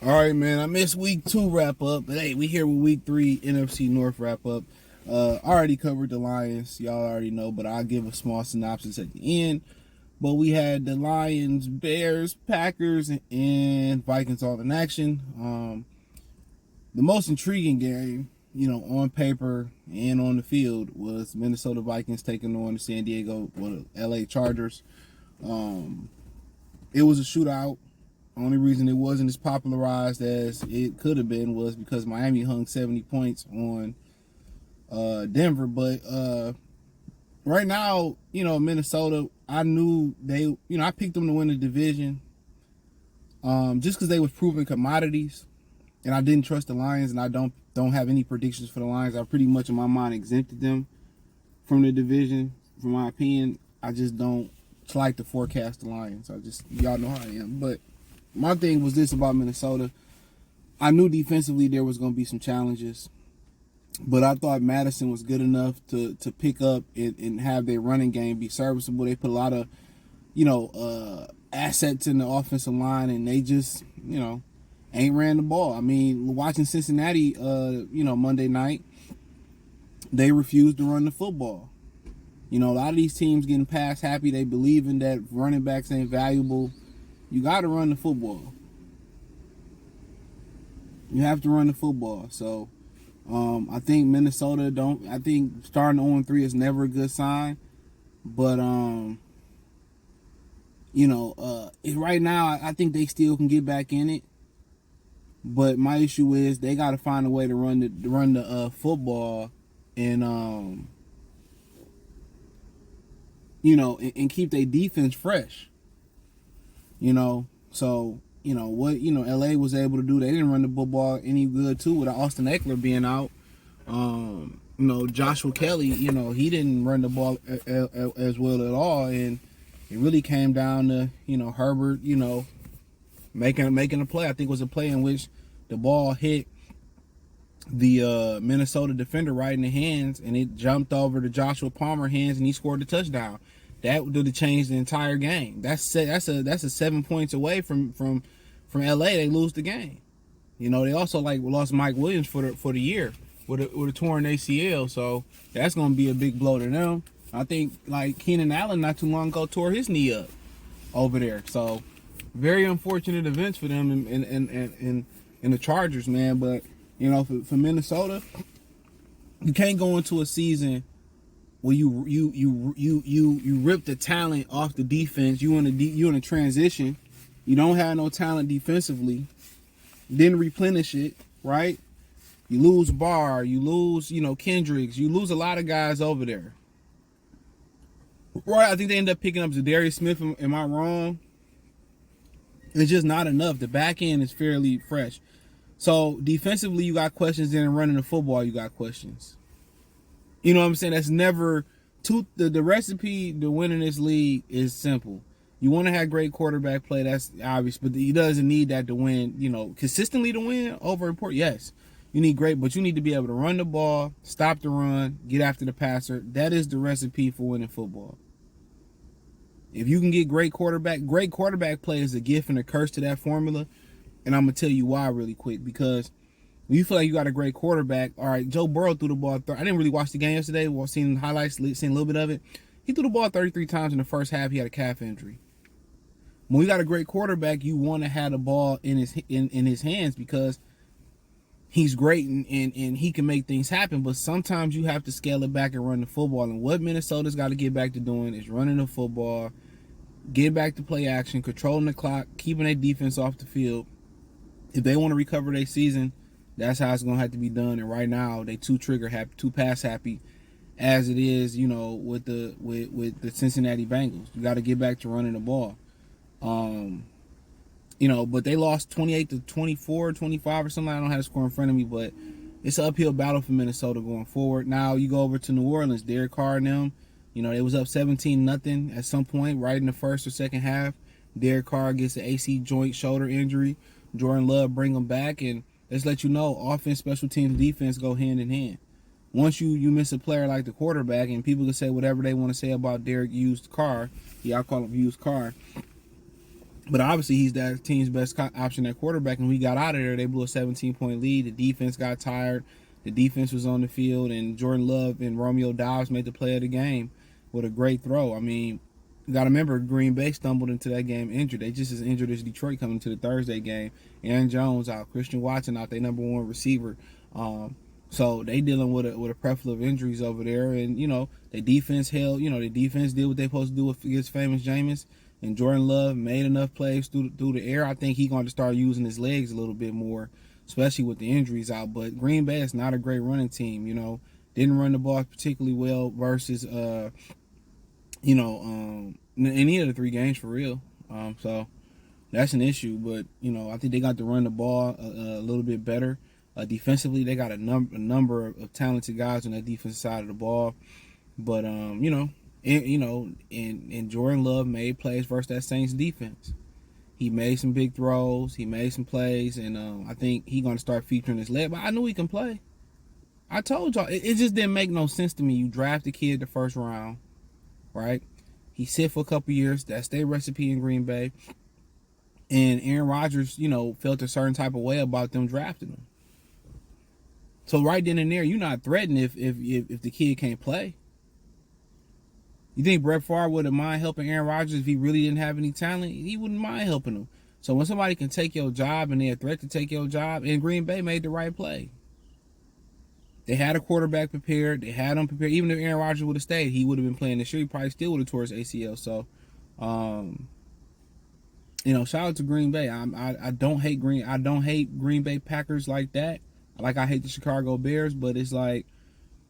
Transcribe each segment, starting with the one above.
All right, man. I missed week 2 wrap up, but hey, we here with week 3 NFC North wrap up. Already covered the Lions, y'all already know, but I'll give a small synopsis at the end. But we had the Lions, Bears, Packers, and Vikings all in action. The most intriguing game, on paper and on the field, was Minnesota Vikings taking on the San Diego, LA Chargers. It was a shootout. Only reason it wasn't as popularized as it could have been was because Miami hung 70 points on Denver. But right now, Minnesota, I knew I picked them to win the division just because they was proven commodities, and I didn't trust the Lions, and I don't have any predictions for the Lions. I pretty much in my mind exempted them from the division. For my opinion, I just don't like to forecast the Lions. Y'all know how I am, but my thing was this about Minnesota. I knew defensively there was going to be some challenges, but I thought Madison was good enough to pick up and have their running game be serviceable. They put a lot of, assets in the offensive line, and they just, ain't ran the ball. I mean, watching Cincinnati, Monday night, they refused to run the football. A lot of these teams getting pass happy. They believe in that running backs ain't valuable. You got to run the football. You have to run the football. So, I think Minnesota I think starting 0-3 is never a good sign. But, right now, I think they still can get back in it. But my issue is they got to find a way to run the football and, and keep their defense fresh. So what LA was able to do, they didn't run the football any good too with Austin Eckler being out. Joshua Kelly, he didn't run the ball as well at all, and it really came down to Herbert, making a play. I think it was a play in which the ball hit the Minnesota defender right in the hands, and it jumped over to Joshua Palmer's hands, and he scored the touchdown. That would have changed the entire game. That's a 7 points away from LA. They lose the game. They also lost Mike Williams for the year with a torn ACL. So that's gonna be a big blow to them. I think Keenan Allen not too long ago tore his knee up over there. So very unfortunate events for them in the Chargers, man. But for Minnesota, you can't go into a season where you rip the talent off the defense. You in a transition. You don't have no talent defensively. Then replenish it, right? You lose Barr. You lose, Kendricks. You lose a lot of guys over there. Right? I think they end up picking up Zadarius Smith. Am I wrong? It's just not enough. The back end is fairly fresh. So defensively, you got questions. Then running the football, you got questions. You know what I'm saying? That's never the recipe to winning this league is simple. You want to have great quarterback play, that's obvious, but he doesn't need that to win, consistently to win over important. Yes, you need great, but you need to be able to run the ball, stop the run, get after the passer. That is the recipe for winning football. If you can get great quarterback play is a gift and a curse to that formula, and I'm going to tell you why really quick, because when you feel like you got a great quarterback, all right, Joe Burrow threw the ball. I didn't really watch the game yesterday. Well, seen highlights, seen a little bit of it. He threw the ball 33 times in the first half. He had a calf injury. When you got a great quarterback, you want to have the ball in his hands because he's great and he can make things happen. But sometimes you have to scale it back and run the football. And what Minnesota's got to get back to doing is running the football, get back to play action, controlling the clock, keeping their defense off the field. If they want to recover their season, that's how it's going to have to be done. And right now, they too pass happy as it is, with the Cincinnati Bengals. You got to get back to running the ball. But they lost 28-24, 25 or something. I don't have the score in front of me, but it's an uphill battle for Minnesota going forward. Now you go over to New Orleans, Derek Carr and them, they was up 17-0 at some point right in the first or second half. Derek Carr gets an AC joint shoulder injury. Jordan Love bring him back, and let's let you know, offense, special teams, defense go hand in hand. Once you miss a player like the quarterback, and people can say whatever they want to say about Derek Used Carr, I call him Used Carr, But obviously, he's that team's best option at quarterback. And we got out of there. They blew a 17-point lead. The defense got tired. The defense was on the field, and Jordan Love and Romeo Doubs made the play of the game with a great throw. I mean, you got to remember, Green Bay stumbled into that game injured. They just as injured as Detroit coming to the Thursday game. Aaron Jones out, Christian Watson out, their number one receiver. So they dealing with a plethora of injuries over there, and the defense held. The defense did what they supposed to do against famous Jameis, and Jordan Love made enough plays through the air. I think he's going to start using his legs a little bit more, especially with the injuries out. But Green Bay is not a great running team. Didn't run the ball particularly well versus any of the three games for real. So that's an issue. But I think they got to run the ball a little bit better. Defensively, they got a number of talented guys on that defensive side of the ball. But and Jordan Love made plays versus that Saints defense. He made some big throws. He made some plays, and I think he's going to start featuring his leg. But I knew he can play. I told y'all. It just didn't make no sense to me. You draft the kid the first round, right? He sit for a couple years. That's their recipe in Green Bay. And Aaron Rodgers, felt a certain type of way about them drafting him. So right then and there, you're not threatened if the kid can't play. You think Brett Favre wouldn't mind helping Aaron Rodgers if he really didn't have any talent? He wouldn't mind helping him. So when somebody can take your job and they're a threat to take your job, and Green Bay made the right play. They had a quarterback prepared. They had him prepared. Even if Aaron Rodgers would have stayed, he would have been playing this year. He probably still would have tore his ACL. So, shout out to Green Bay. I don't hate Green Bay Packers like that. Like I hate the Chicago Bears, but it's like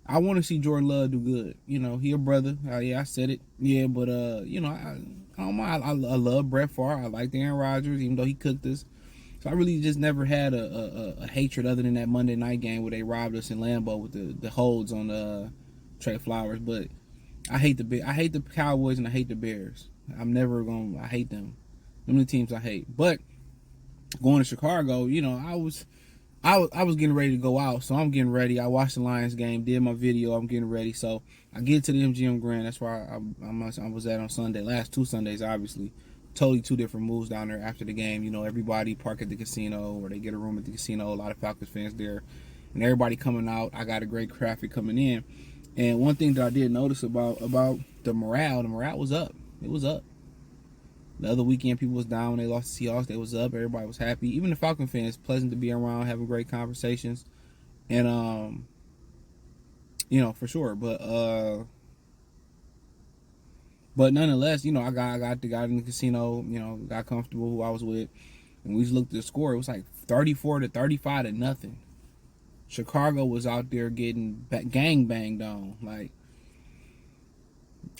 I want to see Jordan Love do good. He a brother. Yeah, I said it. Yeah, but I don't mind. I love Brett Favre. I like Aaron Rodgers, even though he cooked us. So I really just never had a hatred other than that Monday night game where they robbed us in Lambeau with the holds on Trey Flowers. But I hate the Cowboys and I hate the Bears. I hate them. Them are the teams I hate. But going to Chicago, I was getting ready to go out, so I'm getting ready. I watched the Lions game, did my video. I'm getting ready, so I get to the MGM Grand. That's where I was at on Sunday. Last 2 Sundays, obviously, totally 2 different moves down there after the game. Everybody park at the casino or they get a room at the casino. A lot of Falcons fans there, and everybody coming out. I got a great traffic coming in, and one thing that I did notice about the morale was up. It was up. The other weekend, people was down when they lost the Seahawks. They was up. Everybody was happy. Even the Falcon fans, pleasant to be around, having great conversations, and for sure. But nonetheless, I got the guy in the casino. Got comfortable who I was with, and we just looked at the score. It was like 34-35 to nothing. Chicago was out there getting gang banged on, like.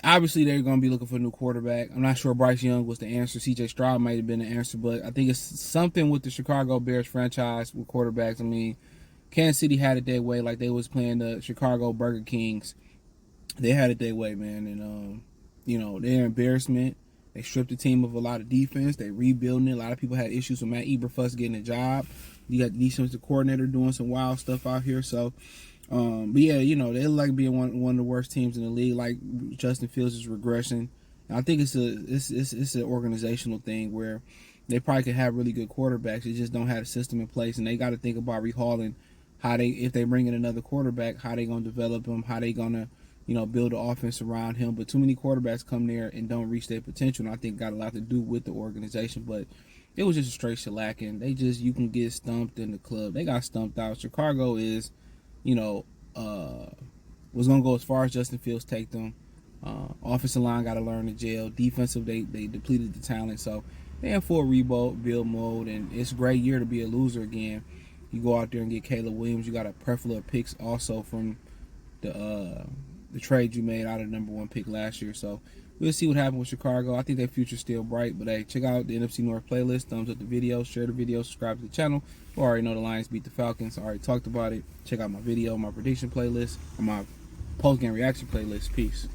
Obviously, they're going to be looking for a new quarterback. I'm not sure Bryce Young was the answer. C.J. Stroud might have been the answer, but I think it's something with the Chicago Bears franchise with quarterbacks. I mean, Kansas City had it their way, like they was playing the Chicago Burger Kings. They had it their way, man, and their embarrassment. They stripped the team of a lot of defense. They rebuilding it. A lot of people had issues with Matt Eberflus getting a job. You got the defensive coordinator doing some wild stuff out here, so. But yeah, they like being one of the worst teams in the league. Like Justin Fields' regression. And I think it's an organizational thing where they probably could have really good quarterbacks. They just don't have a system in place, and they got to think about rehauling if they bring in another quarterback, how they gonna develop him, how they gonna build an offense around him. But too many quarterbacks come there and don't reach their potential, and I think got a lot to do with the organization. But it was just a straight shellacking. You can get stumped in the club. They got stumped out. Chicago is. Was going to go as far as Justin Fields take them. Offensive line got to learn to gel. Defensive, they depleted the talent. So they in full rebuild mode, and it's a great year to be a loser again. You go out there and get Caleb Williams. You got a plethora of picks also from the trade you made out of the #1 pick last year. So we'll see what happens with Chicago. I think their future's still bright. But hey, check out the NFC North playlist. Thumbs up the video, share the video, subscribe to the channel. You already know the Lions beat the Falcons. I already talked about it. Check out my video, my prediction playlist, or my post-game reaction playlist. Peace.